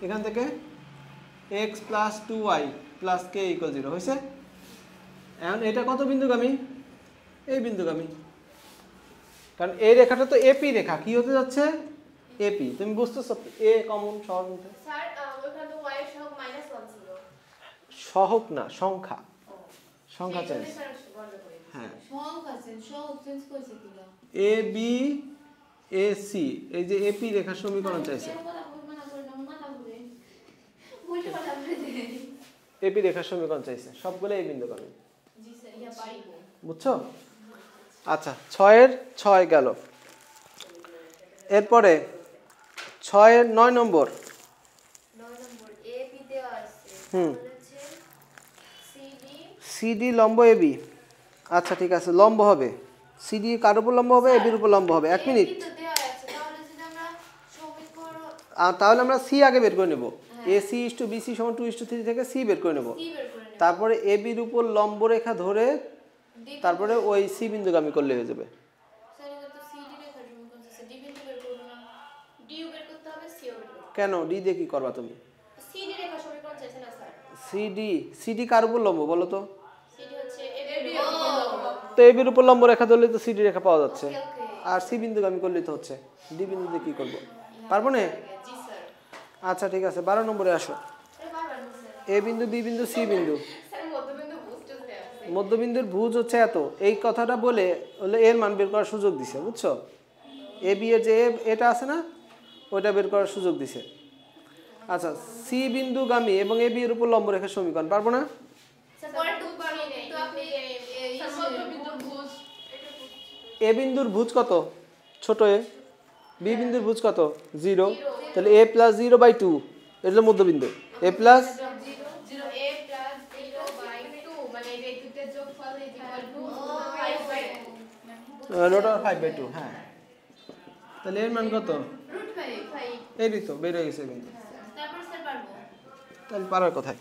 এখান থেকে x plus 2y plus k equal 0 হয়েছে। এখন এটা কত বিন্দুগামী? এই বিন্দুগামী, কারণ এই রেখাটা তো এপি রেখা। কি হতে যাচ্ছে? এপি। তুমি বুঝতেছো? এ কমন সহজ মধ্যে স্যার ওখানে তো y এর সহগ -1 ছিল। সহগ না, সংখ্যা। সংখ্যা চেঞ্জ। হ্যাঁ, সংখ্যা চেঞ্জ, সহগ চেঞ্জ কইছে কিনা? এ বি এ সি, এই যে এপি রেখার সমীকরণ চাইছে। এপি রেখার সমীকরণ চাইছে, সবগুলো এই বিন্দুগামী। জি স্যার, ইয়া পারিব। বুঝছো? আচ্ছা, 6 এর 6 গেল। এরপরে 6 এর 9 নম্বর। 9 নম্বর এপি দেওয়া আছে। বলেছে সিডি। সিডি লম্ব এবি। আচ্ছা ঠিক আছে, লম্ব হবে। সিডি কার উপর লম্ব হবে? এবির উপর লম্ব হবে। 1 মিনিট। এপি তো দেওয়া আছে, তাহলে যদি আমরা সমীকরণ তাহলে আমরা সি আগে বের করে নেব। AC = BC = 2:3 থেকে সি বের করে নেব। সি বের করে নেব। তারপরে এবির উপর লম্ব রেখা ধরে তারপরে ওই সি বিন্দুগামী করলে হয়ে যাবে। স্যার এটা তো সিডি রেখার সমীকরণ আছে, ডি বিন্দু বের করব না। ডিও বের করতে হবে, সিও বের করতে হবে। কেন? ডি দিয়ে কি করবা তুমি? সিডি রেখার সমীকরণ চাইছে না স্যার। সিডি কার উপর লম্ব বলো তো? সিডি হচ্ছে এবি এর উপর লম্ব। তো এবির উপর লম্ব রেখা ধরলে তো সিডি রেখা পাওয়া যাচ্ছে। ওকে। আর সি বিন্দুগামী করলে তো হচ্ছে। ডি বিন্দুতে কি করব? পারবো না? জি স্যার। আচ্ছা ঠিক আছে, 12 নম্বরে আসো। স্যার বারবার স্যার। এ বিন্দু, বি বিন্দু, সি বিন্দু। স্যার মধ্যবিন্দু বুঝতে আছে। মধ্যবিন্দুর ভুজ হচ্ছে এত। এই কথাটা বলে এর মান বের করার সুযোগ দিছে, বুঝছো? এ বি এর যে এটা আছে না, ওইটা বের করার সুযোগ দিছে। আচ্ছা, সি বিন্দুগামী এবং এ বি এর উপর লম্ব রেখার সমীকরণ পারবো না? স্যার পরে টুক পারি নাই তো আপনি স্যার মধ্যবিন্দু ভুজ এ বিন্দুর ভুজ কত? ছোট এ। বি বিন্দুর ভুজ কত? 0। তাহলে a + 0/2 এটা হলো মধ্যবিন্দু। a প্লাস 0 a + 0/2 মানে এই দুটো যোগফল √5/2 5/2। হ্যাঁ, তাহলে এর মান কত? √5 এই তো বের হয়ে গেছে বিন্দু। তারপর স্যার পারবো। তাহলে পারার কথাই।